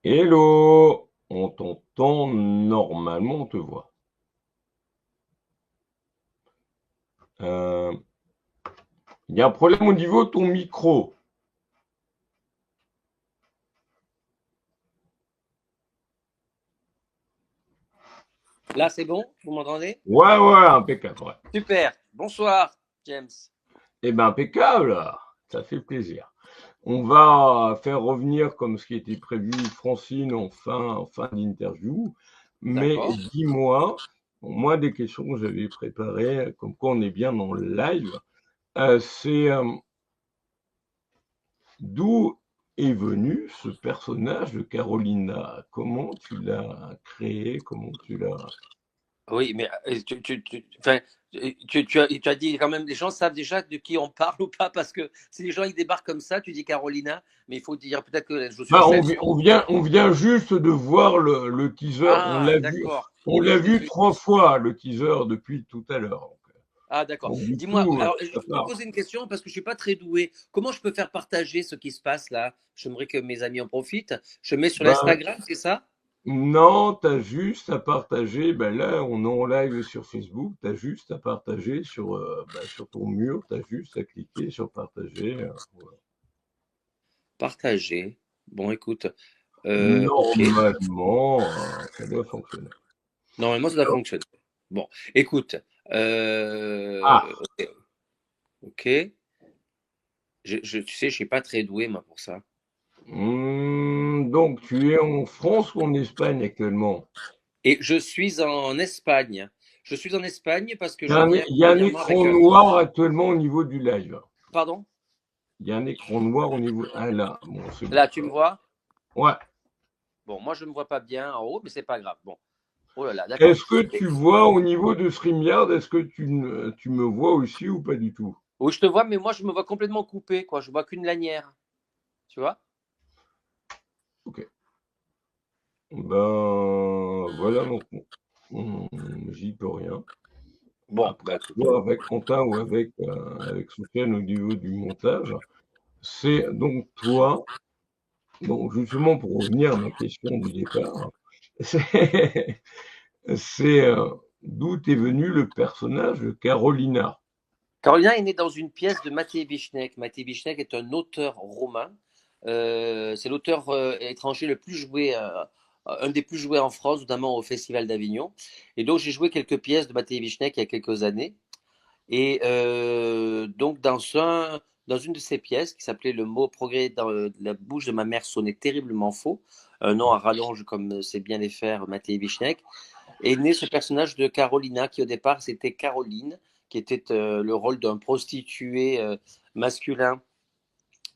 Hello! On t'entend normalement, on te voit. Il y a un problème au niveau de ton micro. Là, c'est bon? Vous m'entendez? Ouais, ouais, impeccable, ouais. Super. Bonsoir, James. Eh ben, impeccable, ça fait plaisir. On va faire revenir, comme ce qui était prévu, Francine en fin d'interview. Mais D'accord. dis-moi, moi, des questions que j'avais préparées, comme quoi on est bien dans le live, c'est d'où est venu ce personnage de Carolina? Comment tu l'as créé? Comment tu l'as... Oui, mais enfin, tu as dit quand même, les gens savent déjà de qui on parle ou pas, parce que si les gens ils débarquent comme ça, tu dis Carolina, mais il faut dire peut-être qu'elle joue sur Bah, scène. on vient juste de voir le teaser. Ah, d'accord. On Oui, l'a je l'ai vu vu. 3 fois, le teaser, depuis tout à l'heure. Ah, d'accord. Donc, du Dis-moi, coup, alors, je ça peux part. poser une question parce que je suis pas très doué. Comment je peux faire partager ce qui se passe là? J'aimerais que mes amis en profitent. Je mets sur Ben, l'Instagram, c'est ça? non, t'as juste à partager. Ben là, on est en live sur Facebook. T'as juste à partager sur ton mur. T'as juste à cliquer sur partager. Voilà. Partager. Bon, écoute, ok. Normalement, ça doit fonctionner. Normalement, ça doit fonctionner. Bon, écoute, Ah, ok, ok. Tu sais, je suis pas très doué, moi, pour ça. donc tu es en France ou en Espagne actuellement? Et je suis en Espagne. Je suis en Espagne parce que je viens Il y a un dernièrement écran avec... noir actuellement au niveau du live. Pardon? Il y a un écran noir au niveau. Ah là, bon, c'est bon, Là, ça tu me va. vois? Ouais. Bon, moi, je ne me vois pas bien en haut, mais c'est pas grave. Bon, oh là là, d'accord. Est-ce que tu vois au niveau de StreamYard, est-ce que tu me vois aussi ou pas du tout? Oui, je te vois, mais moi, je me vois complètement coupé, quoi. Je vois qu'une lanière, tu vois? Ok. Ben voilà, donc j'y peux rien. Bon, Après, bah écoute. soit avec Quentin ou avec Sofiane au niveau du montage. C'est donc toi, donc justement pour revenir à ma question du départ, c'est c'est d'où est venu le personnage de Carolina. Carolina est née dans une pièce de Matei Vichnek. Matei Vichnek est un auteur romain. C'est l'auteur étranger le plus joué, un des plus joués en France, notamment au Festival d'Avignon. Et donc j'ai joué quelques pièces de Matei Vichnek il y a quelques années. Et donc dans une de ces pièces qui s'appelait Le mot progrès dans la bouche de ma mère sonnait terriblement faux, un nom à rallonge comme c'est bien les faire Matei Vichnek, est né ce personnage de Carolina qui au départ c'était Caroline, qui était le rôle d'un prostitué masculin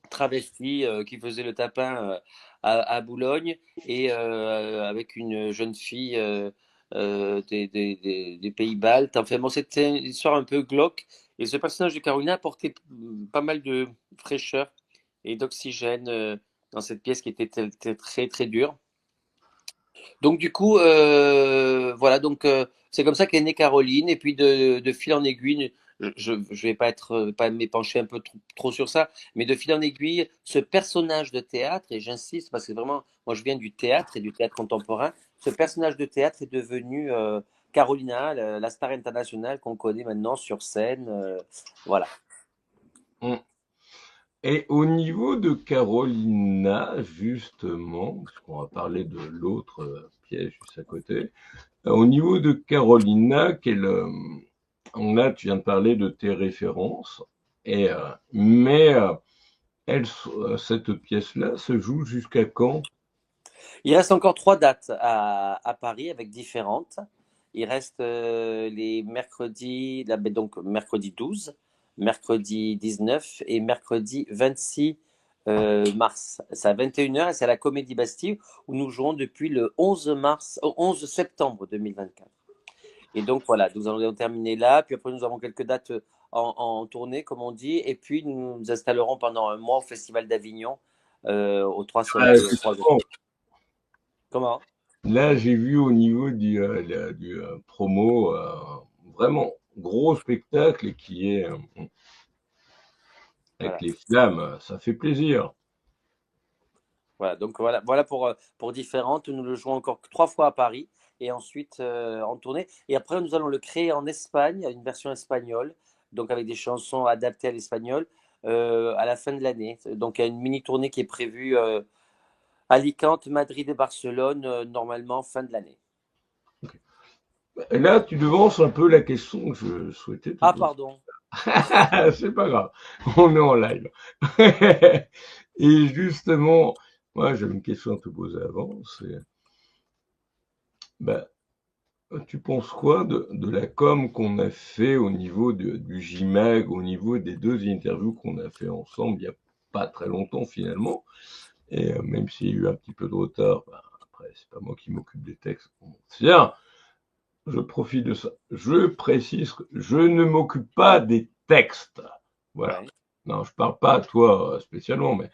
travesti qui faisait le tapin à Boulogne et avec une jeune fille des pays baltes. Enfin bon, c'était une histoire un peu glauque. Et ce personnage de Carolina apportait pas mal de fraîcheur et d'oxygène dans cette pièce qui était très très dure. Donc du coup, voilà, donc c'est comme ça qu'est née Caroline, et puis de fil en aiguille, je vais pas pas m'épancher un peu trop sur ça, mais de fil en aiguille, ce personnage de théâtre, et j'insiste parce que vraiment, moi je viens du théâtre et du théâtre contemporain, ce personnage de théâtre est devenu Carolina, la star internationale qu'on connaît maintenant sur scène, voilà. Mm. Et au niveau de Carolina, justement, puisqu'on va parler de l'autre piège juste à côté, au niveau de Carolina, là tu viens de parler de tes références, mais cette pièce-là se joue jusqu'à quand? Il reste encore 3 dates à Paris avec différentes. Il reste les mercredis, donc mercredi 12, mercredi 19 et mercredi 26 mars. C'est à 21 h et c'est à la Comédie Bastille où nous jouons depuis le 11 mars, 11 septembre 2024. Et donc voilà, nous allons terminer là. Puis après, nous avons quelques dates en tournée, comme on dit. Et puis, nous nous installerons pendant un mois au Festival d'Avignon, aux Trois Ah, Soleils, au 3 justement, octobre. Comment? là j'ai vu au niveau du promo, vraiment gros spectacle qui est avec Voilà. les flammes, ça fait plaisir. Voilà, donc voilà pour Différentes. Nous le jouons encore 3 fois à Paris et ensuite en tournée. Et après, nous allons le créer en Espagne, une version espagnole, donc avec des chansons adaptées à l'espagnol, à la fin de l'année. Donc il y a une mini tournée qui est prévue Alicante, Madrid et Barcelone, normalement fin de l'année. Et là, tu devances un peu la question que je souhaitais te Ah, poser. pardon. C'est pas grave, on est en live. Et justement, moi, j'avais une question à te poser avant, c'est, ben, tu penses quoi de la com qu'on a fait au niveau du JMag, au niveau des 2 interviews qu'on a fait ensemble il y a pas très longtemps finalement, et même s'il y a eu un petit peu de retard, ben, après, c'est pas moi qui m'occupe des textes. Bon, tiens, je profite de ça. Je précise que je ne m'occupe pas des textes. Voilà. Ouais. Non, je parle pas à toi spécialement, mais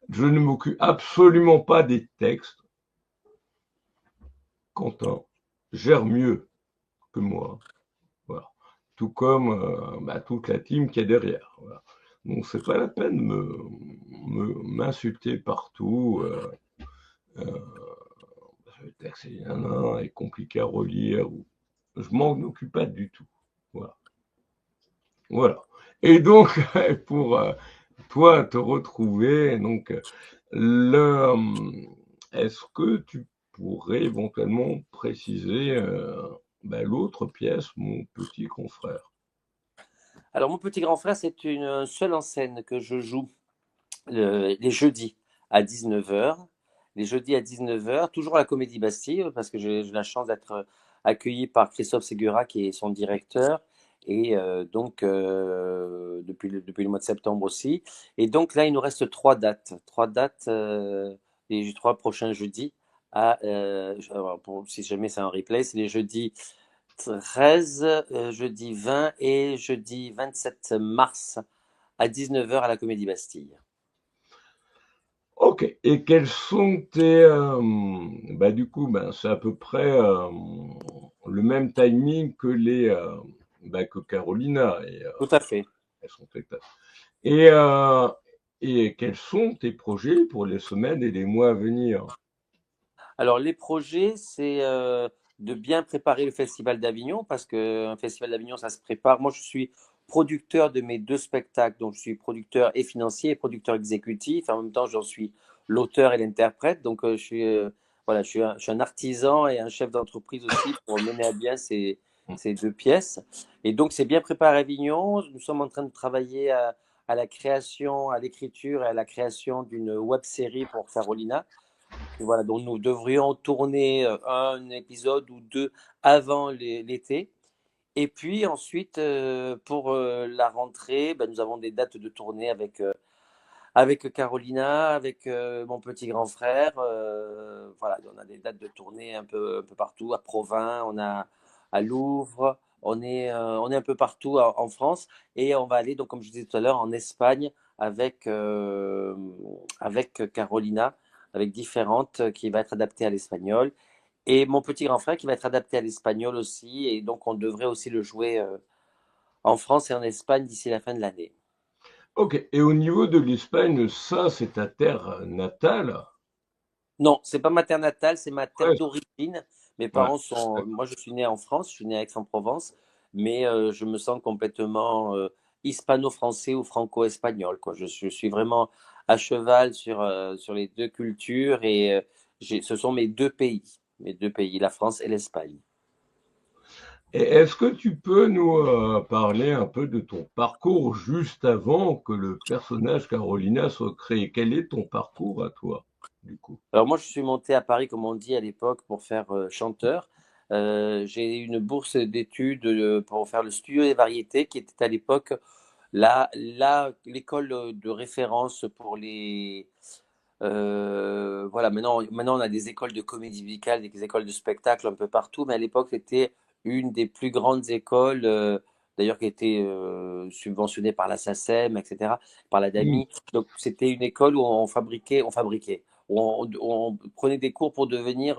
je ne m'occupe absolument pas des textes. Quentin gère mieux que moi. Voilà. Tout comme toute la team qui est derrière. Voilà. Donc c'est pas la peine de m'insulter partout. Euh, le texte est compliqué à relire. Je m'en occupe pas du tout. Voilà. Voilà. Et donc, pour toi te retrouver, donc, le, est-ce que tu pourrais éventuellement préciser l'autre pièce, mon petit confrère? Alors, mon petit grand frère, c'est une seule en scène que je joue les jeudis à 19h. Les jeudis à 19h, toujours à la Comédie Bastille, parce que j'ai la chance d'être accueilli par Christophe Segura, qui est son directeur, et donc depuis le mois de septembre aussi. Et donc là, il nous reste 3 dates, les 3 prochains jeudis. Si jamais c'est un replay, c'est les jeudis 13, jeudi 20 et jeudi 27 mars à 19h à la Comédie Bastille. Ok. Et quels sont tes, du coup, c'est à peu près le même timing que que Carolina et Tout à fait. elles sont spectacles. Et quels sont tes projets pour les semaines et les mois à venir? Alors, les projets, c'est de bien préparer le Festival d'Avignon, parce qu'un Festival d'Avignon, ça se prépare. Moi, je suis producteur de mes 2 spectacles, donc je suis producteur et financier et producteur exécutif. En même temps, j'en suis l'auteur et l'interprète. Donc, voilà, je suis un artisan et un chef d'entreprise aussi pour mener à bien ces 2 pièces. Et donc, c'est bien préparé à Avignon. Nous sommes en train de travailler à la création, à l'écriture et à la création d'une web série pour Carolina. Voilà, donc nous devrions tourner un épisode ou 2 avant l'été. Et puis ensuite, pour la rentrée, ben, nous avons des dates de tournée avec Carolina, avec mon petit grand frère. Voilà, on a des dates de tournée un peu partout, à Provins, on a à Louvre, on est un peu partout en France. Et on va aller, donc, comme je disais tout à l'heure, en Espagne avec Carolina, avec Différentes, qui va être adaptée à l'espagnol. Et mon petit grand frère qui va être adapté à l'espagnol aussi. Et donc, on devrait aussi le jouer en France et en Espagne d'ici la fin de l'année. Ok. Et au niveau de l'Espagne, ça, c'est ta terre natale? Non, c'est pas ma terre natale, c'est ma terre Ouais. d'origine. Mes Ouais. parents sont. Moi, je suis né en France, je suis né à Aix-en-Provence, mais je me sens complètement hispano-français ou franco-espagnol, quoi. Je suis vraiment à cheval sur les 2 cultures et ce sont mes deux pays, la France et l'Espagne. Et est-ce que tu peux nous parler un peu de ton parcours juste avant que le personnage Carolina soit créé? Quel est ton parcours à toi, du coup? Alors moi, je suis monté à Paris, comme on dit à l'époque, pour faire chanteur. J'ai eu une bourse d'études pour faire le studio des variétés, qui était à l'époque l'école de référence pour les. Voilà, maintenant, on a des écoles de comédie musicale, des écoles de spectacle un peu partout, mais à l'époque, c'était une des plus grandes écoles, d'ailleurs, qui était subventionnée par la SACEM, etc., par la Hmm. DAMI. Donc, c'était une école où où on prenait des cours pour devenir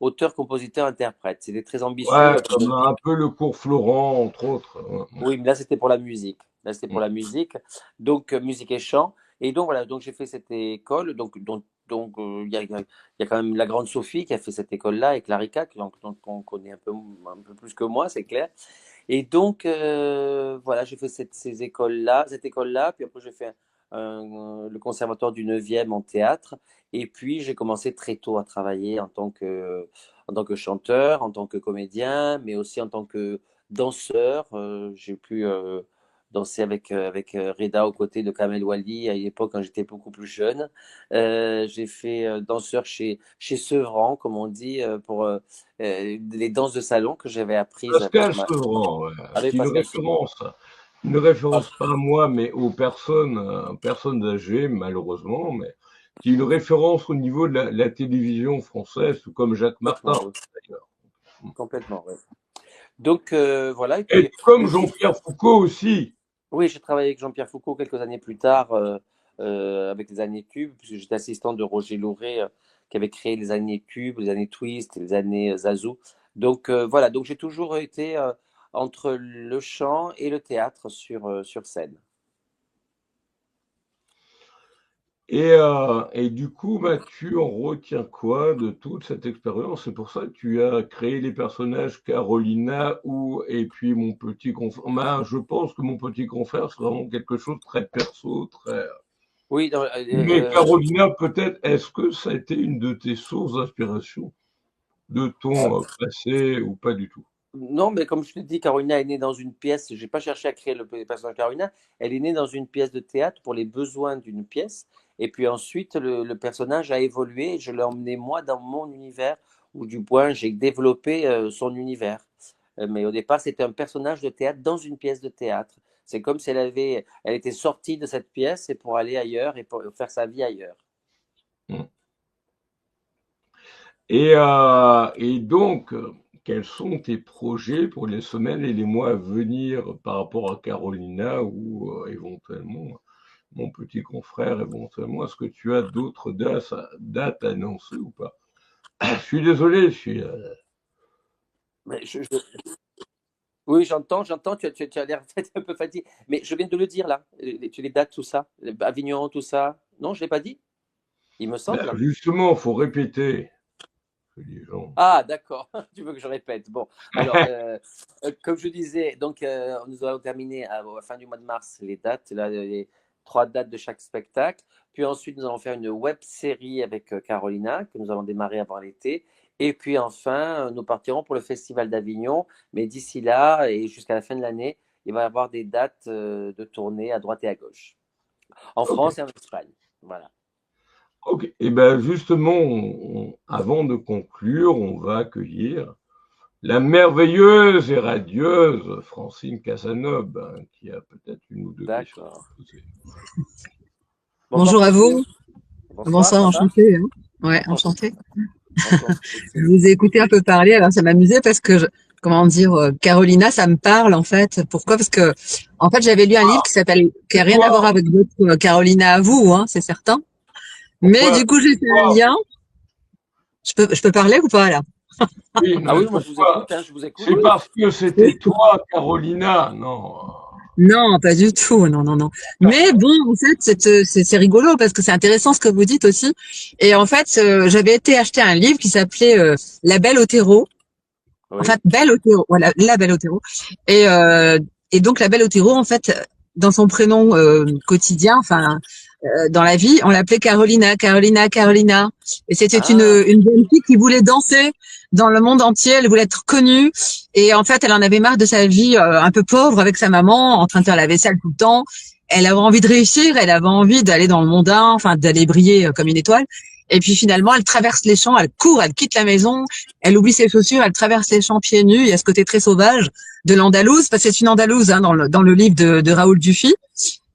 auteur, compositeur, interprète. C'était très ambitieux. Ouais, comme un peu le cours Florent, entre autres. Ouais, ouais. Oui, mais là, c'était pour la musique. Là, c'était Hmm. pour la musique. Donc, musique et chant. Et donc, voilà, donc j'ai fait cette école, donc Donc, il y a quand même la grande Sophie qui a fait cette école-là et Clarica, donc on connaît un peu plus que moi, c'est clair. Et donc, voilà, j'ai fait cette école-là, puis après j'ai fait le conservatoire du 9e en théâtre, et puis j'ai commencé très tôt à travailler en tant que chanteur, en tant que comédien, mais aussi en tant que danseur. J'ai pu danser avec Reda aux côtés de Kamel Wally à l'époque quand j'étais beaucoup plus jeune. J'ai fait danseur chez Sevran, comme on dit, pour les danses de salon que j'avais apprises avec Pascal Sevran, ouais, avec Pascal Sevran. une référence pas à moi, mais aux personnes, personnes âgées, malheureusement, mais qui est une référence au niveau de la télévision française, tout comme Jacques Martin, Complètement, oui. d'ailleurs. Complètement, ouais. Donc voilà, Et comme Jean-Pierre Foucault aussi. oui, j'ai travaillé avec Jean-Pierre Foucault quelques années plus tard avec les années Cubes, puisque j'étais assistant de Roger Loret qui avait créé les années Cubes, les années Twist, les années Zazou. Donc voilà, donc j'ai toujours été entre le chant et le théâtre sur scène. Et du coup, bah, tu en retiens quoi de toute cette expérience? C'est pour ça que tu as créé les personnages Carolina ou et puis mon petit confrère. Bah, je pense que mon petit confrère, c'est vraiment quelque chose de très perso, très. Oui, Mais Carolina, peut-être, est-ce que ça a été une de tes sources d'inspiration de ton passé ou pas du tout? non, mais comme je te dis, Carolina est née dans une pièce. J'ai pas cherché à créer le personnage de Carolina. Elle est née dans une pièce de théâtre pour les besoins d'une pièce. Et puis ensuite, le personnage a évolué. Je l'ai emmené moi dans mon univers, où du point j'ai développé son univers. Mais au départ, c'était un personnage de théâtre dans une pièce de théâtre. C'est comme si elle était sortie de cette pièce et pour aller ailleurs et pour faire sa vie ailleurs. Hmm. Et donc, quels sont tes projets pour les semaines et les mois à venir par rapport à Carolina ou éventuellement mon petit confrère, éventuellement, est-ce que tu as d'autres dates annoncées ou pas? Je suis désolé, je suis. Mais oui, j'entends, tu as l'air un peu fatigué. Mais je viens de le dire là, les dates, tout ça, Avignon, tout ça. Non, je ne l'ai pas dit, il me Ben, semble. justement, il faut répéter. Que les gens. Ah, d'accord, tu veux que je répète. Bon, alors, comme je disais, donc nous allons terminer à la fin du mois de mars les dates, là, les 3 dates de chaque spectacle. Puis ensuite, nous allons faire une web série avec Carolina, que nous allons démarrer avant l'été. Et puis enfin, nous partirons pour le Festival d'Avignon. Mais d'ici là, et jusqu'à la fin de l'année, il va y avoir des dates de tournée à droite et à gauche, en Ok. France et en Espagne. Voilà. Ok. Et ben justement, avant de conclure, on va accueillir la merveilleuse et radieuse Francine Casanova, hein, qui a peut-être une ou deux questions à D'accord. poser. Bonsoir Bonjour à Francine. vous. Bonsoir, Bonsoir, ça va? enchantée. Hein. Ouais, enchantée. Je Enchanté. vous ai écouté un peu parler, alors ça m'amusait parce que, comment dire, Carolina, ça me parle en fait. Pourquoi? Parce que, en fait, j'avais lu un livre qui C'est a rien à toi, voir avec votre Carolina à vous, hein, c'est certain. Mais pourquoi, du coup, j'ai fait un pourquoi, lien. Je peux parler ou pas là? oui, Ah mais oui, moi je vous pourquoi? écoute, hein, je vous écoute, C'est oui. parce que Oui. c'était toi, Carolina, non. Non, pas du tout. Non, non, non. Mais bon, en fait, c'est rigolo parce que c'est intéressant ce que vous dites aussi. Et en fait, j'avais été acheter un livre qui s'appelait La Belle au terreau. En Oui. fait, Belle Otero, voilà, la Belle Otero. Et, euh, et donc la Belle Otero, en fait, dans son prénom quotidien, enfin dans la vie, on l'appelait Carolina, Carolina, Carolina. Et c'était Ah, une jeune fille qui voulait danser dans le monde entier, elle voulait être connue. Et en fait, elle en avait marre de sa vie un peu pauvre avec sa maman, en train de faire la vaisselle tout le temps. Elle avait envie de réussir, elle avait envie d'aller dans le mondain, enfin d'aller briller comme une étoile. Et puis finalement, elle traverse les champs, elle court, elle quitte la maison, elle oublie ses chaussures, elle traverse les champs pieds nus. Il y a ce côté très sauvage de l'Andalouse, parce que c'est une Andalouse hein, dans le livre de Raoul Dufy.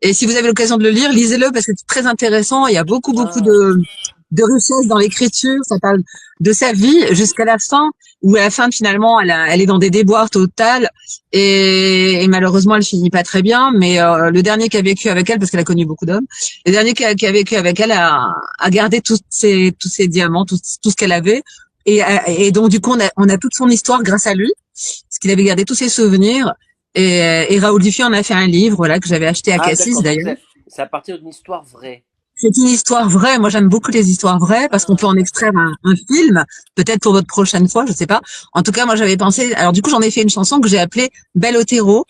Et si vous avez l'occasion de le lire, lisez-le parce que c'est très intéressant. Il y a beaucoup ah, de richesse dans l'écriture. Ça parle de sa vie jusqu'à la fin, où à la fin finalement, elle est dans des déboires totales et malheureusement, elle finit pas très bien. Mais le dernier qui a vécu avec elle, parce qu'elle a connu beaucoup d'hommes, le dernier qui a vécu avec elle a gardé tous ses diamants, tout ce qu'elle avait. Et donc du coup, on a toute son histoire grâce à lui, parce qu'il avait gardé tous ses souvenirs. Et Raoul Dufy en a fait un livre, voilà, que j'avais acheté à ah, Cassis d'accord, donc d'ailleurs. c'est à partir d'une histoire vraie. c'est une histoire vraie. Moi, j'aime beaucoup les histoires vraies parce qu'on peut en extraire un film, peut-être pour votre prochaine fois, je sais pas. En tout cas, moi, j'avais pensé. Alors, du coup, j'en ai fait une chanson que j'ai appelée Belle Otero.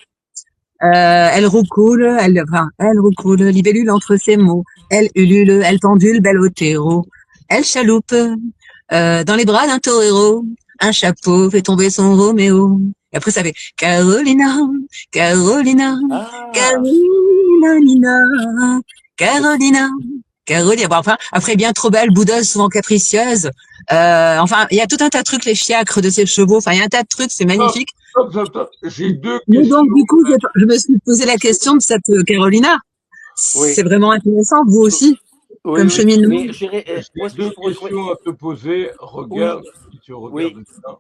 Elle roucoule, libellule entre ses mots. Elle ulule, elle pendule, belle Otero. Elle chaloupe, dans les bras d'un torero. Un chapeau fait tomber son Roméo. Et après, ça fait Carolina, Carolina, Ah, Carolina, Nina, Carolina, Carolina. Bon, enfin, après, bien trop belle, boudeuse, souvent capricieuse. Enfin, il y a tout un tas de trucs, les fiacres de ces chevaux. Enfin, il y a un tas de trucs, c'est Stop, magnifique. stop. J'ai deux Mais donc, questions. du coup, je me suis posé la question de cette Carolina. oui, C'est vraiment intéressant, vous aussi, oui, comme oui. cheminement. Mais où J'ai est-ce que je deux pourrais trouver? questions à te poser. Oui, Regarde, si tu regardes oui. bien,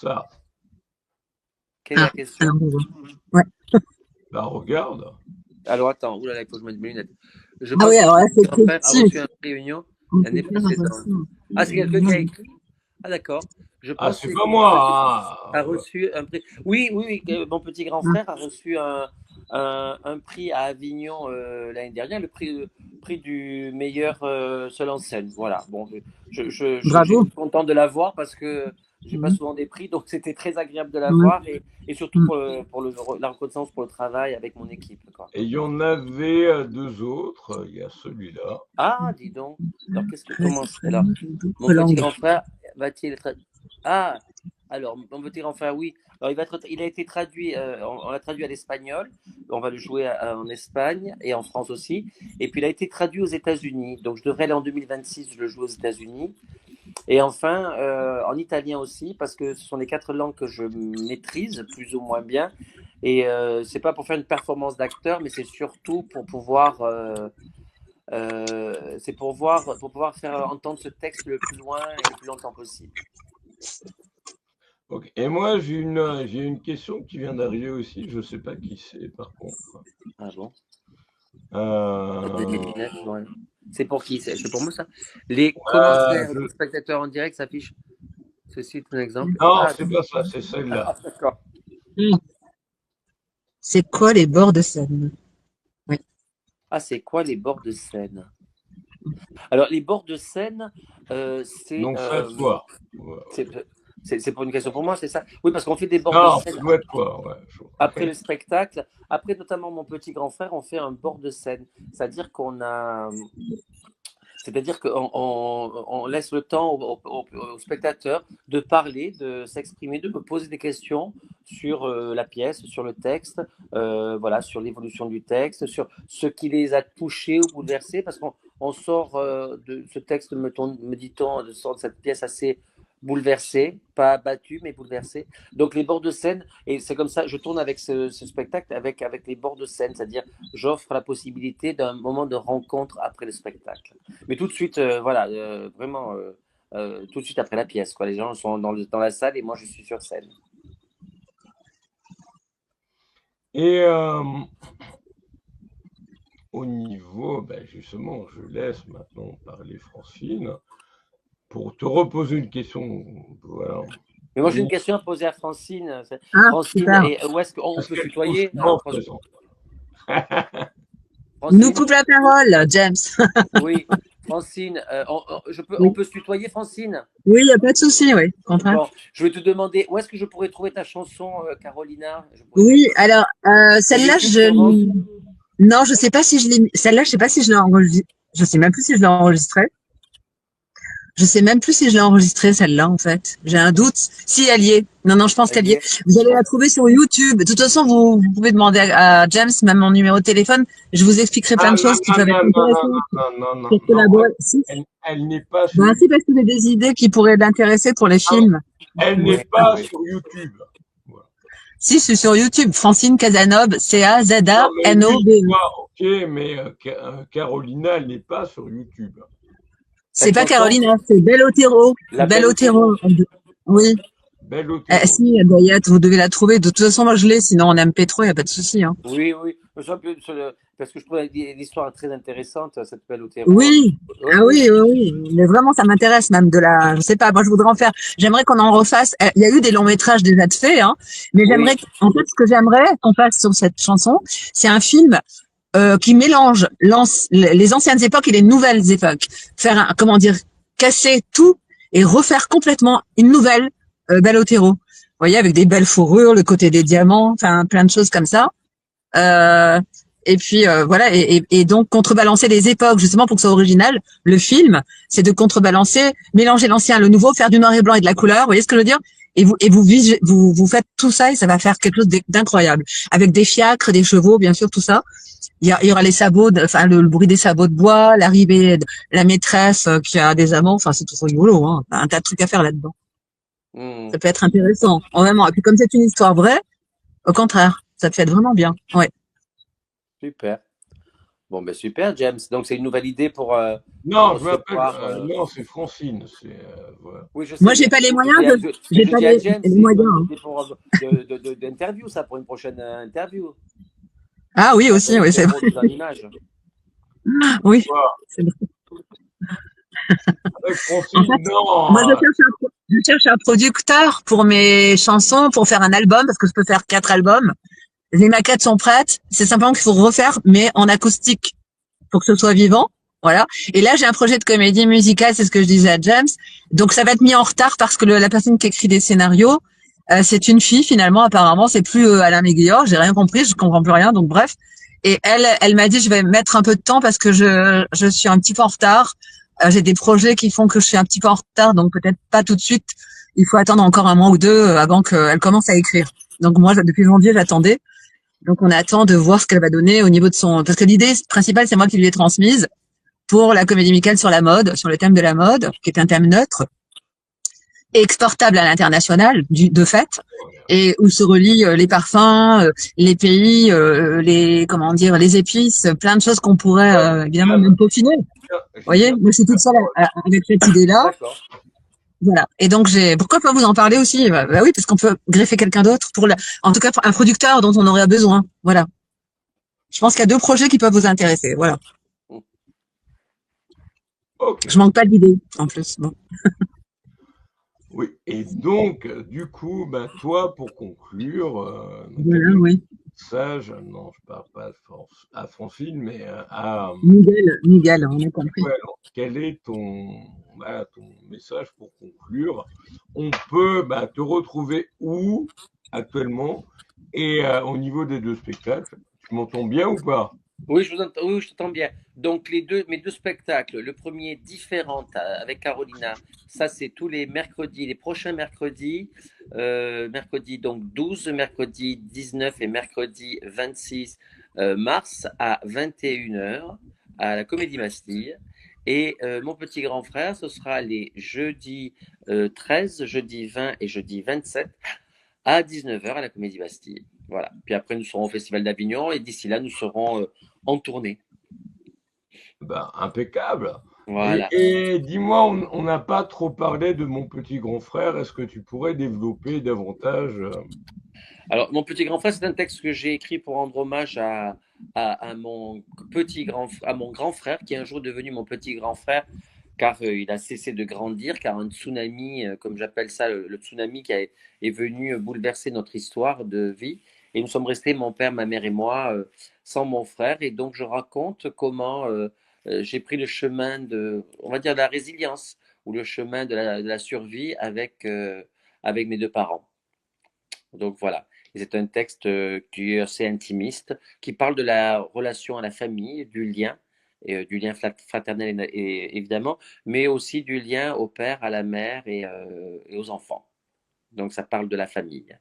ça. Quelle est Ah, la question? alors, on va voir. Ouais. Bah, regarde. Alors attends, oulala, il faut que je mette mes lunettes. Je Ah oui, pense que alors là, mon c'est grand-père a reçu précis. un réunion On peut l'année faire précédente. attention. Ah, c'est quelqu'un qui a écrit? Ah, d'accord. Je Ah, c'est pensais pas que moi. a Hein. reçu un prix. Oui, oui, oui, que mon petit grand frère a reçu un prix à Avignon l'année dernière, le prix du meilleur seul en scène. Voilà. Bon, Bravo. j'étais content de l'avoir parce que j'ai pas Mhm. souvent des prix, donc c'était très agréable de Ouais. l'avoir et surtout Mhm. pour la reconnaissance pour le travail avec mon équipe, quoi. Et il y en avait deux autres. Il y a celui-là. Ah, dis donc. Alors, Très, comment très alors, mon d'autres petit langues. grand frère va-t-il être. Ah, alors, mon petit grand frère, oui. Alors, il a été traduit, on l'a traduit à l'espagnol. On va le jouer en Espagne et en France aussi. Et puis, il a été traduit aux États-Unis. Donc, je devrais aller en 2026, je le joue aux États-Unis. Et enfin, en italien aussi, parce que ce sont les 4 langues que je maîtrise plus ou moins bien. Et c'est pas pour faire une performance d'acteur, mais c'est surtout pour pouvoir. C'est pour pouvoir faire entendre ce texte le plus loin et le plus longtemps possible. Ok. Et moi, j'ai une question qui vient d'arriver aussi. Je sais pas qui c'est, par contre. Ah bon? Mes Euh, lunettes, ouais. C'est pour qui? C'est pour moi ça? Les euh, commentaires des je- spectateurs en direct s'affichent. Ceci est un exemple. Non, Ah, c'est pas ça. C'est celle-là. d'accord. Mhm. C'est quoi les bords de Seine? Oui. Ah, c'est quoi les bords de Seine? Alors, les bords de Seine, c'est Donc, c'est à toi. Ouais. c'est c'est pour une question pour moi, c'est ça? Oui, parce qu'on fait des bords de Non, ça Seine doit être toi. Ouais. après le spectacle. Après, notamment mon petit grand frère, on fait un bord de scène. C'est-à-dire qu'on a, c'est-à-dire qu'on laisse le temps aux spectateurs de parler, de s'exprimer, de me poser des questions sur la pièce, sur le texte, voilà, sur l'évolution du texte, sur ce qui les a touchés ou bouleversés, parce qu'on sort de ce texte, me dit-on, sort de cette pièce assez bouleversée, pas abattue, mais bouleversée. Donc les bords de scène, et c'est comme ça, je tourne avec ce spectacle avec les bords de scène, c'est-à-dire j'offre la possibilité d'un moment de rencontre après le spectacle. Mais tout de suite, voilà, vraiment, tout de suite après la pièce, quoi. Les gens sont dans la salle et moi je suis sur scène. Et au niveau, ben justement, je laisse maintenant parler Francine pour te reposer une question. Voilà. Mais moi j'ai une question à poser à Francine. Ah, Francine, super. et où est-ce qu'on Parce peut qu'elle se est trop tutoyer, souvent présente. Nous Francine? coupe la parole, James. Oui, Francine, on Oui. peut se tutoyer, Francine? Oui, il n'y a pas de souci, oui. Au contraire. Bon, je vais te demander où est-ce que je pourrais trouver ta chanson, Carolina? Oui, alors, Tu celle-là, l'écoutes souvent? non, je sais pas si je l'ai, celle-là, je sais pas si je l'ai enregistrée. Je sais même plus si je l'ai enregistrée. Je sais même plus si je l'ai enregistrée, celle-là, en fait. J'ai un doute. Si elle y est. Non, non, je pense Elle qu'elle y y est. est. Vous allez Bon. la trouver sur YouTube. De toute façon, vous pouvez demander à James, même mon numéro de téléphone. Je vous expliquerai plein Ah de non, choses qui non, peuvent être non, non, non, intéressantes non, non, non, pour non, collaborer. Si, elle n'est pas sur ben, si, YouTube. parce que j'ai des idées qui pourraient l'intéresser pour les Ah, films. elle Oui, n'est pas oui. sur YouTube. Voilà. Si, c'est sur YouTube. Francine Casanova, Non, mais oui, Cazanobe. toi, ok, mais Carolina, elle n'est pas sur YouTube. C'est Cette pas chanson, Caroline, hein, c'est Belle Otero. La Belle Belle Otero. Otero. Oui. Belle Otero. Si, Dayat, vous devez la trouver. De toute façon, moi, je l'ai. Sinon, on aime Pétro, il n'y a pas de souci, hein. Oui, oui. Parce que je trouve l'histoire très intéressante, cette Belle Otero. Oui. Oui, Ah oui. oui, oui, oui. Mais vraiment, ça m'intéresse même de la, je sais pas, moi, je voudrais en faire, j'aimerais qu'on en refasse. Il y a eu des longs métrages déjà de faits, hein. Mais Oui. j'aimerais, en fait, ce que j'aimerais qu'on fasse sur cette chanson, c'est un film qui mélange les anciennes époques et les nouvelles époques. Faire un, comment dire, casser tout et refaire complètement une nouvelle Belle au terreau. Vous voyez, avec des belles fourrures, le côté des diamants, enfin plein de choses comme ça. Euh, et puis voilà, et donc contrebalancer les époques justement pour que ce soit original. Le film, c'est de contrebalancer, mélanger l'ancien, le nouveau, faire du noir et blanc et de la couleur. Vous voyez ce que je veux dire? Et vous faites tout ça et ça va faire quelque chose d'incroyable. Avec des fiacres, des chevaux, bien sûr, tout ça. Il y aura les sabots, enfin le bruit des sabots de bois, l'arrivée de la maîtresse qui a des amants. Enfin, c'est tout rigolo, hein. Un tas de trucs à faire là-dedans. Hmm, Ça peut être intéressant, vraiment. Et puis comme c'est une histoire vraie, au contraire, ça peut être vraiment bien. Ouais. super. Bon, ben super, James. Donc, c'est une nouvelle idée pour Non, je m'appelle. recevoir. Non, c'est Francine. Voilà. Oui, je Moi, sais, j'ai pas les je moyens dis de, mais j'ai je pas dis à James, les c'est une moyens, bonne hein. idée pour d'interview, ça, pour une prochaine interview. Ah oui, Mettre aussi, le oui, c'est cerveau vrai. dans l'image. Oui, Voilà. c'est vrai. Avec En Francine, fait, moi, non. je cherche un producteur pour mes chansons, pour faire un album, parce que je peux faire 4 albums. Les maquettes sont prêtes. C'est simplement qu'il faut refaire, mais en acoustique, pour que ce soit vivant. Voilà. Et là, j'ai un projet de comédie musicale, c'est ce que je disais à James. Donc, ça va être mis en retard parce que la personne qui écrit des scénarios, c'est une fille finalement. Apparemment, c'est plus Alain Méguillor. J'ai rien compris, je comprends plus rien. Donc, bref. Et elle m'a dit, je vais mettre un peu de temps parce que je suis un petit peu en retard. J'ai des projets qui font que je suis un petit peu en retard, donc peut-être pas tout de suite. Il faut attendre encore un mois ou deux avant qu'elle commence à écrire. Donc moi, depuis janvier, j'attendais. Donc on attend de voir ce qu'elle va donner au niveau de son... Parce que l'idée principale, c'est moi qui lui ai transmise pour la comédie musicale sur la mode, sur le thème de la mode, qui est un thème neutre et exportable à l'international, de fait, et où se relient les parfums, les pays, les comment dire, les épices, plein de choses qu'on pourrait évidemment même peaufiner. Vous J'ai voyez, bien. moi je suis toute seule avec cette idée-là. D'accord. Voilà. Et donc pourquoi pas vous en parler aussi? Bah oui, parce qu'on peut greffer quelqu'un d'autre en tout cas pour un producteur dont on aurait besoin. Voilà. Je pense qu'il y a 2 projets qui peuvent vous intéresser. Voilà. Ok. Je manque pas d'idées, en plus. Bon. Oui. Et donc, du coup, ben, toi, pour conclure, quel Voilà, est oui. ton message? Non, je parle pas à Francine, mais à. Miguel, on a compris. Ouais, alors, quel est voilà, ton message pour conclure? On peut te retrouver où actuellement? Et au niveau des 2 spectacles, tu m'entends bien ou pas? Oui, oui, je t'entends bien. Donc, mes deux spectacles, le premier, Différente, avec Carolina, ça, c'est tous les mercredis, les prochains mercredis, mercredi donc 12, mercredi 19 et mercredi 26 mars à 21 heures à la Comédie Bastille. Et mon petit grand frère, ce sera les jeudis 13, jeudi 20 et jeudi 27 à 19 heures à la Comédie Bastille. Voilà. Puis après, nous serons au Festival d'Avignon et d'ici là, nous serons en tournée. Ben, impeccable. Et, Voilà. et dis-moi, on n'a pas trop parlé de mon petit grand frère. Est-ce que tu pourrais développer davantage? Alors, mon petit grand frère, c'est un texte que j'ai écrit pour rendre hommage à mon à mon grand frère, qui est un jour devenu mon petit grand frère, car il a cessé de grandir, car un tsunami, comme j'appelle ça, le tsunami est venu bouleverser notre histoire de vie. Et nous sommes restés, mon père, ma mère et moi, sans mon frère. Et donc, je raconte comment j'ai pris le chemin on va dire, de la résilience, ou le chemin de la survie avec mes deux parents. Donc voilà. Et c'est un texte qui est assez intimiste, qui parle de la relation à la famille, du lien, du lien fraternel évidemment, mais aussi du lien au père, à la mère et aux enfants. Donc ça parle de la famille.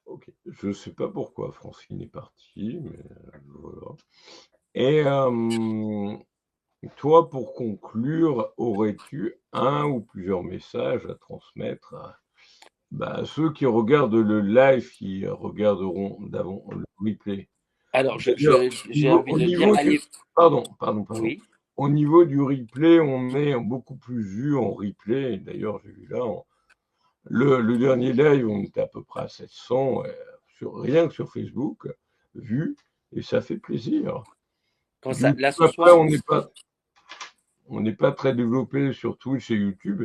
Ok. Je ne sais pas pourquoi Francine est partie, mais voilà. Et toi, pour conclure, aurais-tu un ou plusieurs messages à transmettre à ceux qui regardent le live, qui regarderont d'avant le replay? Alors, D'ailleurs, j'ai envie au de dire, niveau du... allez, Pardon. oui. Au niveau du replay, on est beaucoup plus vu en replay. D'ailleurs, j'ai vu là, le dernier live, on était à peu près à 700, rien que sur Facebook, vus, et ça fait plaisir. Quand ça, Du là coup, ce après, soir, on n'est pas très développé sur Twitch et YouTube.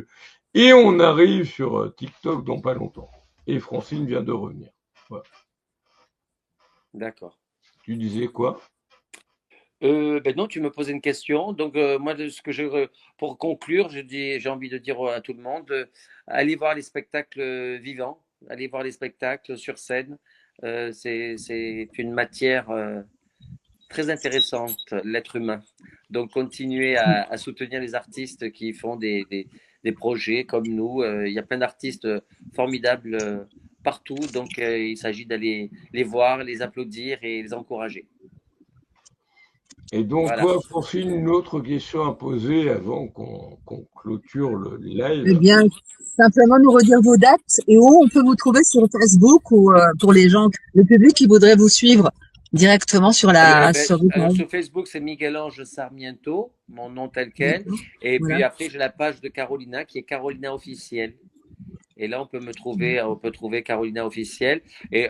Et on arrive sur TikTok dans pas longtemps. Et Francine vient de revenir. Voilà. d'accord. Tu disais quoi? Ben non, tu me posais une question. Donc, moi, pour conclure, j'ai envie de dire à tout le monde, allez voir les spectacles vivants, allez voir les spectacles sur scène. C'est une matière très intéressante, l'être humain. Donc, continuez à soutenir les artistes qui font des projets comme nous. Il y a plein d'artistes formidables partout. Donc, il s'agit d'aller les voir, les applaudir et les encourager. Et donc, Voilà. toi, Francine, une autre question à poser avant qu'on clôture le Eh live. bien, simplement nous redire vos dates et où on peut vous trouver sur Facebook ou pour les gens, le public qui voudrait vous suivre directement sur sur votre page. Sur Facebook, c'est Miguel-Ange Sarmiento, mon nom tel quel. Et Voilà. puis après, j'ai la page de Carolina qui est Carolina officielle. Et là, on peut trouver Carolina officielle. Et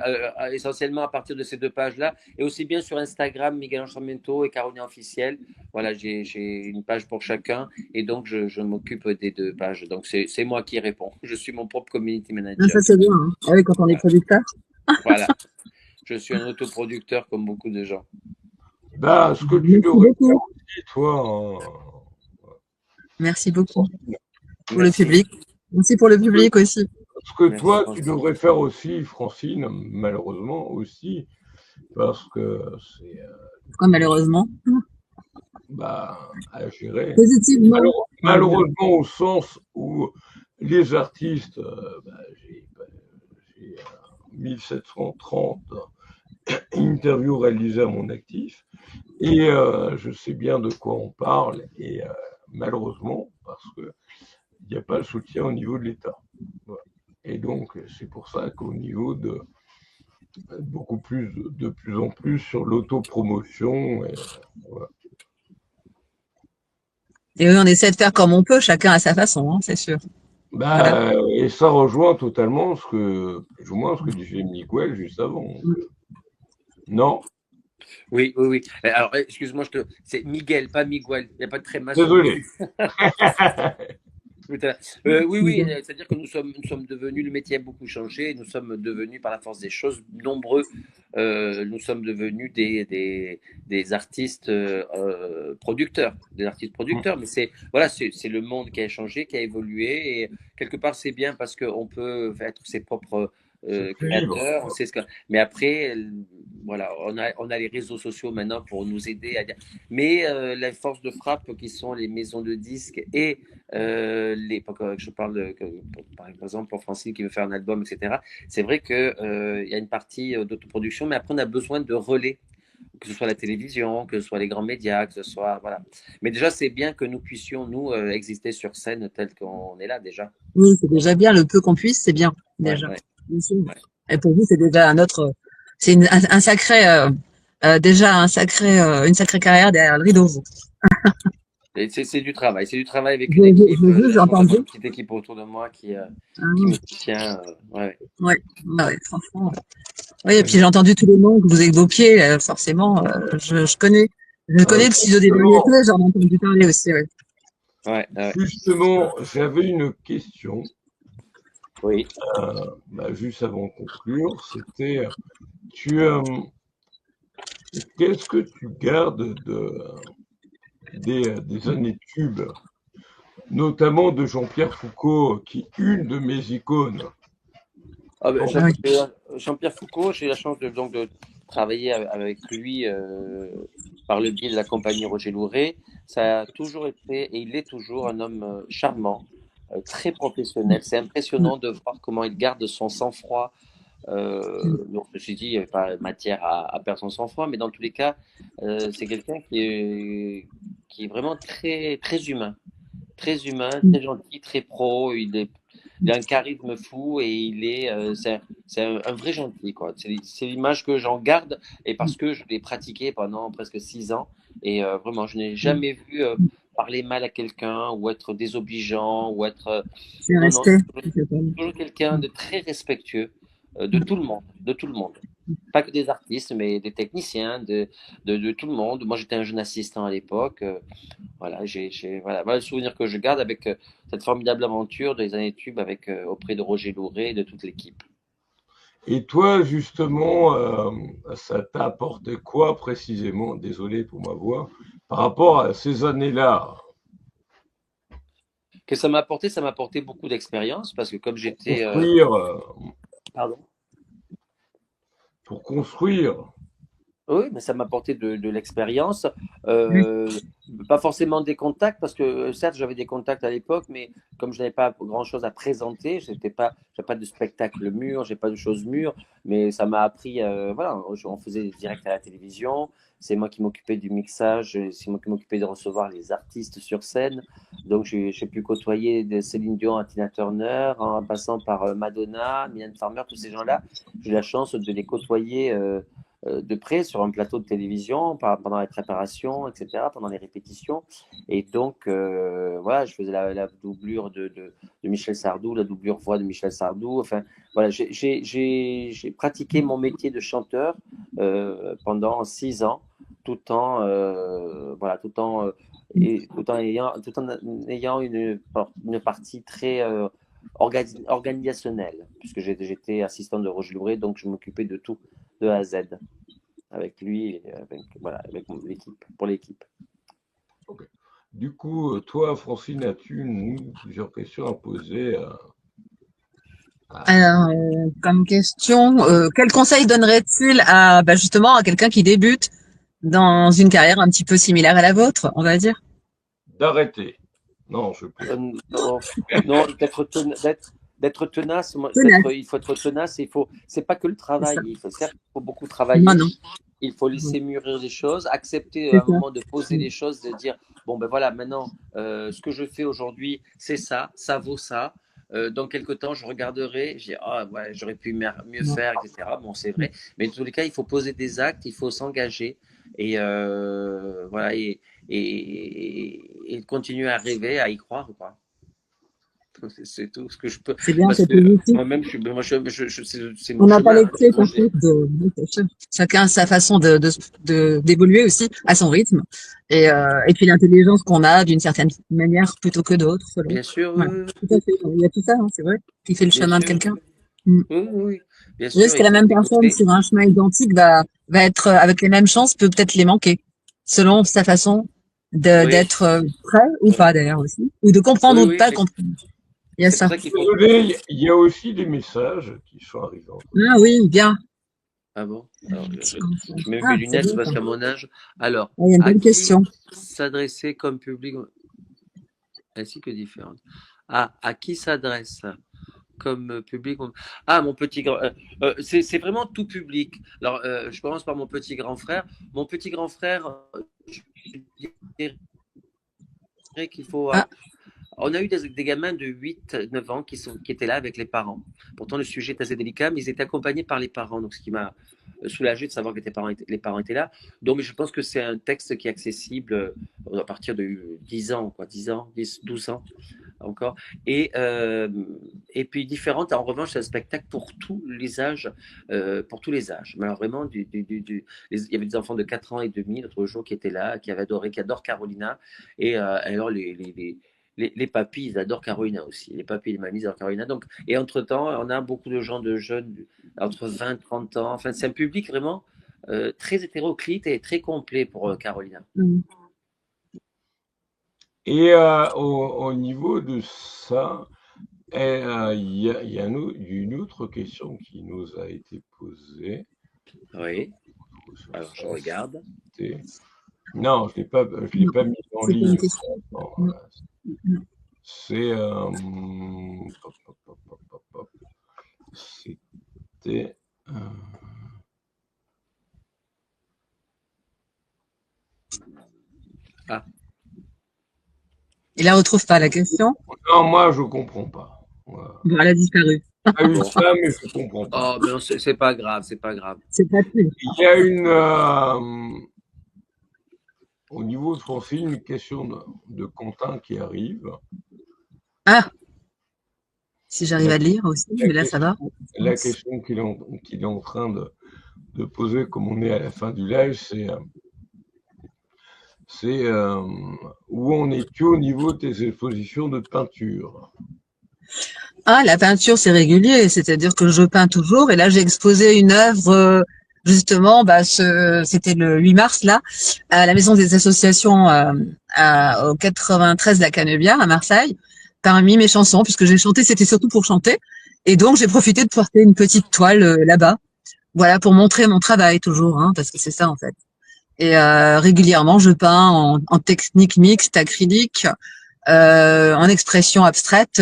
essentiellement à partir de ces deux pages-là. Et aussi bien sur Instagram, Miguel-Ange Sarmiento et Carolina officielle. Voilà, j'ai une page pour chacun. Et donc, je m'occupe des deux pages. Donc, c'est moi qui réponds. Je suis mon propre community Ah, manager. ça, c'est bien. Hein. Ah oui, quand on est Voilà. producteur. Voilà. Je suis un autoproducteur comme beaucoup de gens. Bah, ce que tu Merci devrais faire beaucoup. aussi, toi, Merci beaucoup pour le Merci. public. Merci pour le public aussi. ce que Merci. toi, tu devrais faire aussi, Francine, malheureusement aussi, parce que c'est Pourquoi malheureusement? à gérer. Positivement. Malheureusement au sens où les artistes, j'ai 1730 interviews réalisées à mon actif et je sais bien de quoi on parle et malheureusement parce que il n'y a pas le soutien au niveau de l'État. Voilà. Et donc c'est pour ça qu'au niveau de beaucoup plus de plus en plus sur l'autopromotion et, voilà. Et oui, on essaie de faire comme on peut, chacun à sa façon, hein, c'est sûr. Voilà. Et ça rejoint totalement ce que, plus ou moins, ce que disait Miguel juste avant. Donc, non, Oui, oui, oui. Alors, excuse-moi, c'est Miguel, pas Miguel. Il n'y a pas de tréma sur le désolé. I. Oui, oui, c'est-à-dire que nous sommes devenus, le métier a beaucoup changé, nous sommes devenus, par la force des choses, nombreux, nous sommes devenus des artistes producteurs, des artistes producteurs. Mais voilà, c'est le monde qui a changé, qui a évolué, et quelque part c'est bien parce qu'on peut être ses propres C'est plus libre. créateurs, on sait mais après, voilà, on a les réseaux sociaux maintenant pour nous aider à dire. Mais la force de frappe qui sont les maisons de disques et je parle par exemple pour Francine qui veut faire un album, etc. C'est vrai qu'il y a une partie d'autoproduction, mais après on a besoin de relais, que ce soit la télévision, que ce soit les grands médias, que ce soit voilà. Mais déjà c'est bien que nous puissions nous exister sur scène tel qu'on est là déjà. Oui, c'est déjà bien, le peu qu'on puisse, c'est bien, Ouais, déjà. ouais, Bien sûr. ouais. Et pour vous, c'est déjà un sacré, déjà une sacrée carrière derrière le rideau, vous. C'est du travail, c'est du travail avec une équipe. J'ai J'ai vu, la j'ai chance entendu. d'avoir une petite équipe autour de moi qui me soutient. Ouais. Ouais, ouais, franchement. Oui, et puis j'ai entendu tous les noms que vous évoquiez, forcément, je connais. Je connais le studio des Justement, variétés, j'en ai entendu parler aussi, ouais. Ouais, ouais. justement, j'avais une question, Oui. juste avant de conclure, c'était, tu, qu'est-ce que tu gardes des années tubes, notamment de Jean-Pierre Foucault, qui est une de mes icônes. Ah ben, Ah oui. Jean-Pierre Foucault, j'ai la chance de travailler avec lui par le biais de la compagnie Roger Louret. Ça a toujours été, et il est toujours, un homme charmant, très professionnel. C'est impressionnant de voir comment il garde son sang-froid. Donc, je me suis dit, il n'y avait pas matière à perdre son sang-froid, mais dans tous les cas, c'est quelqu'un qui est vraiment très, très humain, très gentil, très pro. Il a un charisme fou et c'est un vrai gentil, quoi. C'est l'image que j'en garde et parce que je l'ai pratiqué pendant presque 6 ans et vraiment, je n'ai jamais vu parler mal à quelqu'un ou être désobligeant ou être C'est non, non, resté. toujours quelqu'un de très respectueux de tout le monde, de tout le monde. Pas que des artistes, mais des techniciens, de tout le monde. Moi, j'étais un jeune assistant à l'époque. Voilà, voilà le souvenir que je garde avec cette formidable aventure des années tubes avec, auprès de Roger Louret et de toute l'équipe. Et toi, justement, ça t'a apporté quoi précisément, désolé pour ma voix, par rapport à ces années-là, Que ça m'a apporté beaucoup d'expérience parce que comme pour j'étais, construire, pardon. pour construire? Oui, mais ça m'a apporté de l'expérience. Oui, Euh, Pas forcément des contacts, parce que certes, j'avais des contacts à l'époque, mais comme je n'avais pas grand-chose à présenter, j'ai pas de spectacle mûr, j'ai pas de choses mûres, mais ça m'a appris, voilà, on faisait des directs à la télévision, c'est moi qui m'occupais du mixage, c'est moi qui m'occupais de recevoir les artistes sur scène. Donc j'ai pu côtoyer de Céline Dion à Tina Turner, en passant par Madonna, Mylène Farmer, tous ces gens-là. J'ai eu la chance de les côtoyer. De près sur un plateau de télévision pendant les préparations, etc., pendant les répétitions. Et donc, voilà, je faisais la doublure de Michel Sardou, la doublure voix de Michel Sardou. Enfin, voilà, j'ai pratiqué mon métier de chanteur pendant 6 ans, voilà, tout en ayant une partie très organisationnelle, puisque j'étais assistant de Roger Louret, donc je m'occupais de tout, de A à Z avec lui et avec, voilà, avec l'équipe, pour l'équipe. Ok. Du coup, toi, Francine, as-tu plusieurs questions à poser à- alors, comme question, quel conseil donnerait-il à, bah, justement, à quelqu'un qui débute dans une carrière un petit peu similaire à la vôtre, on va dire? d'arrêter? Non, je plaisante. Non, non, d'être tenace, Tenace, il faut être tenace, c'est pas que le c'est ça. travail, certes, il faut beaucoup Non, travailler, non, il faut laisser mûrir les choses, accepter c'est à un ça. moment de poser les choses, de dire, bon ben voilà, maintenant, ce que je fais aujourd'hui, c'est ça, ça vaut ça. Dans quelques temps, je regarderai, je dis, ah ouais, j'aurais pu mieux Non. faire, etc. Bon, c'est vrai, mais dans tous les cas, il faut poser des actes, il faut s'engager et voilà et continuer à rêver, à y croire, quoi. C'est tout ce que je peux. C'est bien, Parce c'est que positif. moi-même, c'est On mon n'a pas chemin, les hein. clés, Moi, par contre, oui, c'est sûr. Chacun a sa façon d'évoluer aussi à son rythme. Et puis l'intelligence qu'on a d'une certaine manière plutôt que d'autres, selon. bien sûr, Voilà. Tout à fait. Il y a tout ça, hein, c'est vrai, qui fait le bien chemin de sûr, quelqu'un. Mm. oui, bien Est-ce sûr, que il la faut même personne s'écouter. sur un chemin identique va être avec les mêmes chances, peut peut-être les manquer, selon sa façon Oui, d'être prêt ou pas d'ailleurs aussi, ou de comprendre ou de oui, pas comprendre. Il y a c'est pour ça. ça qu'il faut. Désolé, il y a aussi des messages qui sont arrivés entre Ah temps. oui, bien. Ah bon? Alors, Petit conseil. je mets Ah, mes c'est lunettes bien ça. parce qu'à mon âge. Alors, Ah, il y a une à bonne qui question. s'adresser comme public ainsi que différentes? Ah, à qui s'adresse comme public? Ah, mon petit grand. C'est vraiment tout public. Alors, je commence par mon petit grand frère. Mon petit grand frère, je dirais qu'il faut. Ah, On a eu des gamins de 8, 9 ans qui étaient là avec les parents. Pourtant, le sujet est assez délicat, mais ils étaient accompagnés par les parents. Donc, ce qui m'a soulagé de savoir que les parents étaient là. Donc, je pense que c'est un texte qui est accessible à partir de 10 ans, quoi, 10 ans, 10, 12 ans encore. Et puis différente, en revanche, c'est un spectacle pour tous les âges, pour tous les âges. Mais alors vraiment, il y avait des enfants de 4 ans et demi l'autre jour qui étaient là, qui avaient adoré, qui adorent Carolina. Et alors les papis, ils adorent Carolina aussi. Les papis et les mamies, ils adorent Carolina. Donc, et entre-temps, on a beaucoup de gens de jeunes, entre 20 et 30 ans. Enfin, c'est un public vraiment très hétéroclite et très complet pour Carolina. mm. Et au niveau de ça, il y a une autre question qui nous a été posée. Oui, Sur alors je ça, regarde. non, je l'ai Non, pas mis en c'est pas une ligne. question. Attends, Non, non. c'est hop, hop, hop, hop, hop, hop. C'était Ah, Il la retrouve pas la question. non, moi je comprends pas. Voilà. Bon, elle a disparu. J'ai eu bon. ça, mais je comprends pas. Oh, mais non, c'est pas grave, c'est pas grave. C'est pas plus. Il y a au niveau de Francine, une question de Quentin qui arrive. Ah, si j'arrive La, à le lire aussi, la mais là ça question, va. la question qu'il est en train de poser, comme on est à la fin du live, c'est où en es-tu au niveau de tes expositions de peinture? Ah, la peinture, c'est régulier, c'est-à-dire que je peins toujours. Et là, j'ai exposé une œuvre, justement, c'était le 8 mars, là, à la Maison des Associations, au 93 de la Canebière, à Marseille, parmi mes chansons, puisque j'ai chanté, c'était surtout pour chanter. Et donc, j'ai profité de porter une petite toile là-bas, voilà, pour montrer mon travail toujours, hein, parce que c'est ça, en fait. Et régulièrement, je peins en technique mixte, acrylique, en expression abstraite,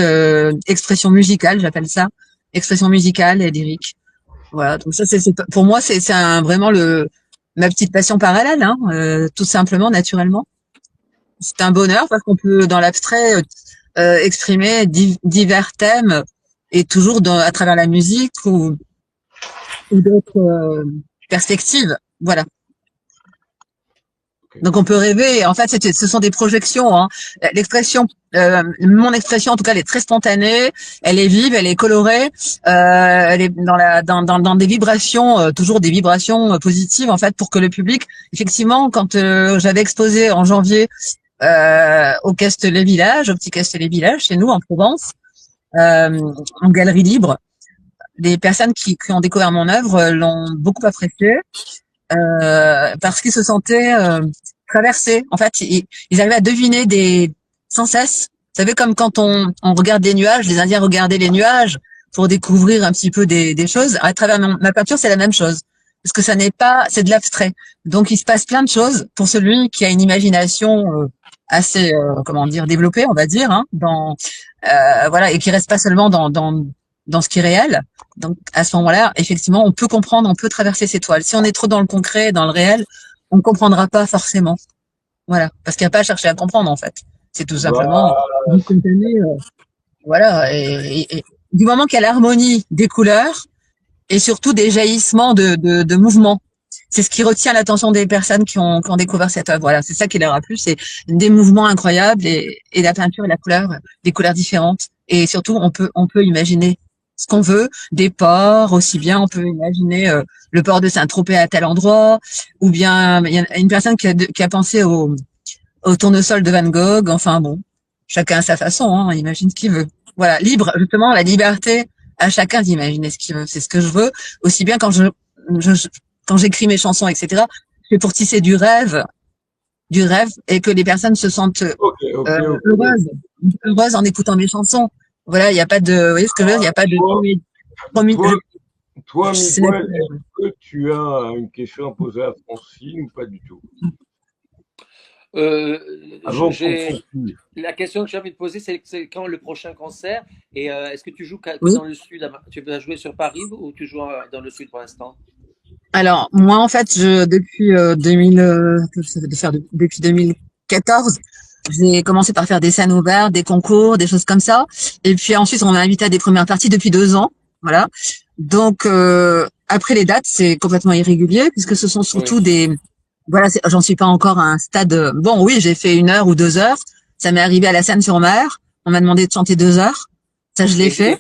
expression musicale, j'appelle ça, expression musicale et lyrique. Voilà, donc ça, pour moi, vraiment ma petite passion parallèle, hein, tout simplement, naturellement. C'est un bonheur parce qu'on peut, dans l'abstrait, exprimer divers thèmes et toujours à travers la musique ou d'autres perspectives. Voilà. Donc on peut rêver. En fait, ce sont des projections. Hein. Mon expression, en tout cas, elle est très spontanée. Elle est vive, elle est colorée. Elle est dans des vibrations, toujours des vibrations positives, en fait, pour que le public, effectivement, quand j'avais exposé en janvier au Castellet Village, au petit Castellet Village, chez nous en Provence, en galerie libre, les personnes qui ont découvert mon œuvre l'ont beaucoup apprécié. Parce qu'ils se sentaient traversés. En fait, ils arrivaient à deviner sans cesse. Vous savez, comme quand on regarde les nuages, les Indiens regardaient les nuages pour découvrir un petit peu des choses. À travers ma peinture, c'est la même chose. Parce que c'est de l'abstrait. Donc, il se passe plein de choses pour celui qui a une imagination assez, comment dire, développée, on va dire, hein, voilà, et qui reste pas seulement dans ce qui est réel. Donc, à ce moment-là, effectivement, on peut comprendre, on peut traverser ces toiles. Si on est trop dans le concret, dans le réel, on ne comprendra pas forcément. Voilà. Parce qu'il n'y a pas à chercher à comprendre, en fait. C'est tout simplement Voilà, du spontané, voilà. Et du moment qu'il y a l'harmonie des couleurs et surtout des jaillissements de mouvements. C'est ce qui retient l'attention des personnes qui ont découvert cette œuvre. Voilà. C'est ça qui leur a plu. C'est des mouvements incroyables et la peinture et la couleur, des couleurs différentes. Et surtout, on peut imaginer ce qu'on veut, des ports aussi bien, on peut imaginer le port de Saint-Tropez à tel endroit, ou bien il y a une personne qui a pensé au tournesol de Van Gogh, enfin bon, chacun à sa façon, hein, il imagine ce qu'il veut. Voilà, libre, justement, la liberté à chacun d'imaginer ce qu'il veut, c'est ce que je veux, aussi bien quand j'écris mes chansons, etc., c'est pour tisser du rêve, et que les personnes se sentent ok. heureuses en écoutant mes chansons. Voilà, il n'y a pas de, vous voyez ce que je veux dire, il n'y a pas de Toi, toi, c'est Miguel, naturel. est-ce que tu as une question à poser à Francine ou pas du tout? Euh, Avant qu'on j'ai continue. La question que j'ai envie de poser, c'est quand le prochain concert et est-ce que tu joues que Oui. dans le sud? Tu vas jouer sur Paris ou tu joues dans le sud pour l'instant? Alors, moi, en fait, depuis 2000, depuis 2014, j'ai commencé par faire des scènes ouvertes, des concours, des choses comme ça. Et puis ensuite, on m'a invité à des premières parties depuis 2 ans. Voilà. Donc, après les dates, c'est complètement irrégulier puisque ce sont Oui. surtout voilà, j'en suis pas encore à un stade. Bon, oui, j'ai fait 1 heure ou 2 heures. Ça m'est arrivé à la Seine-sur-Mer. On m'a demandé de chanter 2 heures. Ça, je l'ai fait.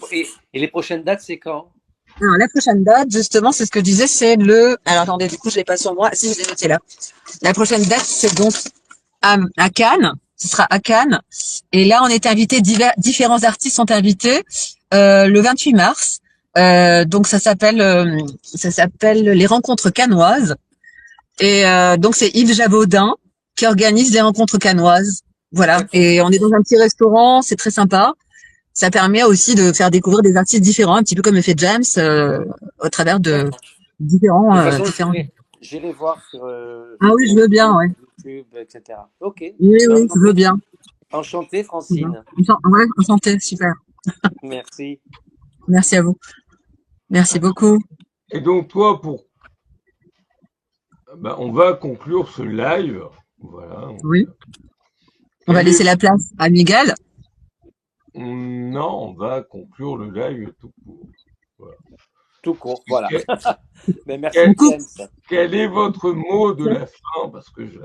Et les prochaines dates, c'est quand? Alors, la prochaine date, justement, c'est ce que je disais, alors attendez, du coup, je l'ai pas sur moi. Si, je l'ai noté là. La prochaine date, c'est donc à Cannes. Ce sera à Cannes. Et là, on est invité, différents artistes sont invités le 28 mars. Donc, ça s'appelle les Rencontres Cannoises. Et donc, c'est Yves Javaudin qui organise les Rencontres Cannoises. Voilà. Et on est dans un petit restaurant, c'est très sympa. Ça permet aussi de faire découvrir des artistes différents, un petit peu comme le fait James, au travers de D'accord. différents, De toute façon, différents. j'irai voir Ah sur oui, je veux bien, ouais. YouTube, etc. Ok. Oui, Ben, oui, je veux bien. enchanté, Bien. Francine. Ouais, enchanté, super. Merci. Merci à vous. Merci beaucoup. Et donc, toi, on va conclure ce live. Voilà. Oui. On va Quel est... laisser la place à Miguel. Non, on va conclure le live tout court. Voilà. Tout court, voilà. Quel, Ben, merci, On coupe. James. quel est votre mot de la fin? Parce que j'ai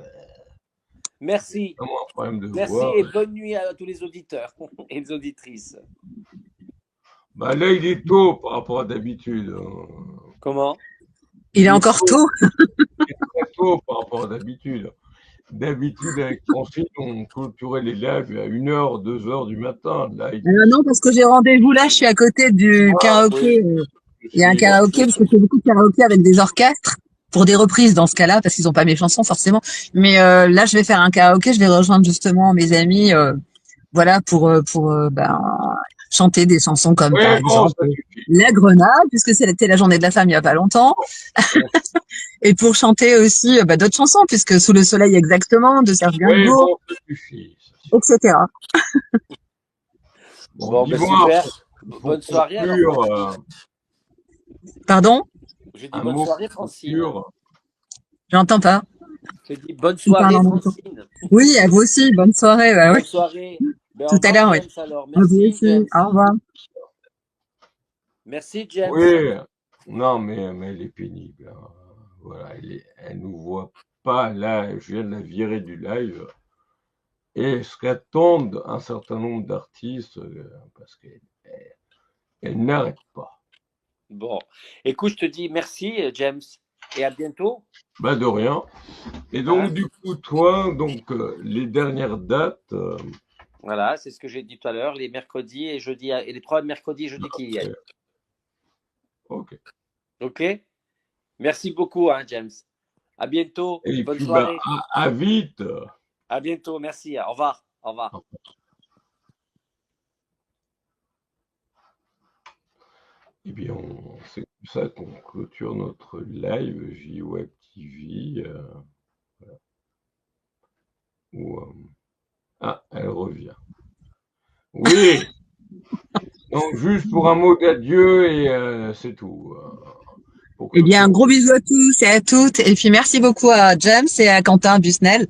Merci. vraiment un problème de Merci voix. et bonne nuit à tous les auditeurs et les auditrices. Bah là, il est tôt par rapport à d'habitude. Comment? Il est encore tôt. Il est très tôt par rapport à d'habitude. d'habitude, avec Francine, on clôturait les lives à 1h, 2h du matin. Là, Non, parce que j'ai rendez-vous là, je suis à côté du Oui, karaoké. je Il y a un suis karaoké, parce que je fais beaucoup de karaoké avec des orchestres, pour des reprises dans ce cas-là, parce qu'ils n'ont pas mes chansons forcément. Mais là, je vais faire un karaoké, je vais rejoindre justement mes amis, voilà, pour chanter des chansons comme par ouais, bon, exemple ça suffit. La Grenade, puisque c'était la journée de la femme il y a pas longtemps, et pour chanter aussi d'autres chansons, puisque Sous le soleil exactement, de Serge Ouais, Gainsbourg, bon, ça suffit. Ça suffit. etc. Bon, bon, ben dis-moi, super. pour Bonne soirée alors, conclure, Francine. Pardon? Je dis un bonne mot soirée, pour Francine. conclure. J'entends pas. Je dis bonne Tu parles soirée, en même temps. Francine. Oui, à vous aussi. Bonne soirée. Bah oui. Bonne soirée. Ben, au Tout à revoir, l'heure, oui. James, alors. À vous Merci, aussi. James. Au revoir. Merci, James. Oui, non, mais elle est pénible, hein. Voilà, elle nous voit pas là. Je viens de la virer du live. Et ce qu'attendent un certain nombre d'artistes, parce qu'elle n'arrête pas. Bon. Écoute, je te dis merci, James. Et à bientôt. Bah de rien. Et donc Hein. du coup, toi, donc les dernières dates, Voilà, c'est ce que j'ai dit tout à l'heure, les mercredis et jeudi, et les 3 mercredis et jeudi qui viennent. ok. OK? Merci beaucoup, hein, James. À bientôt. Et Bonne puis bah soirée. à vite. À bientôt. Merci. Au revoir. Au revoir. Et bien, c'est comme ça qu'on clôture notre live JWeb TV. Voilà. Ah, elle revient. Oui. Donc juste pour un mot d'adieu et c'est tout. Pour Eh bien, un clôturer. gros bisou à tous et à toutes. Et puis, merci beaucoup à James et à Quentin Busnel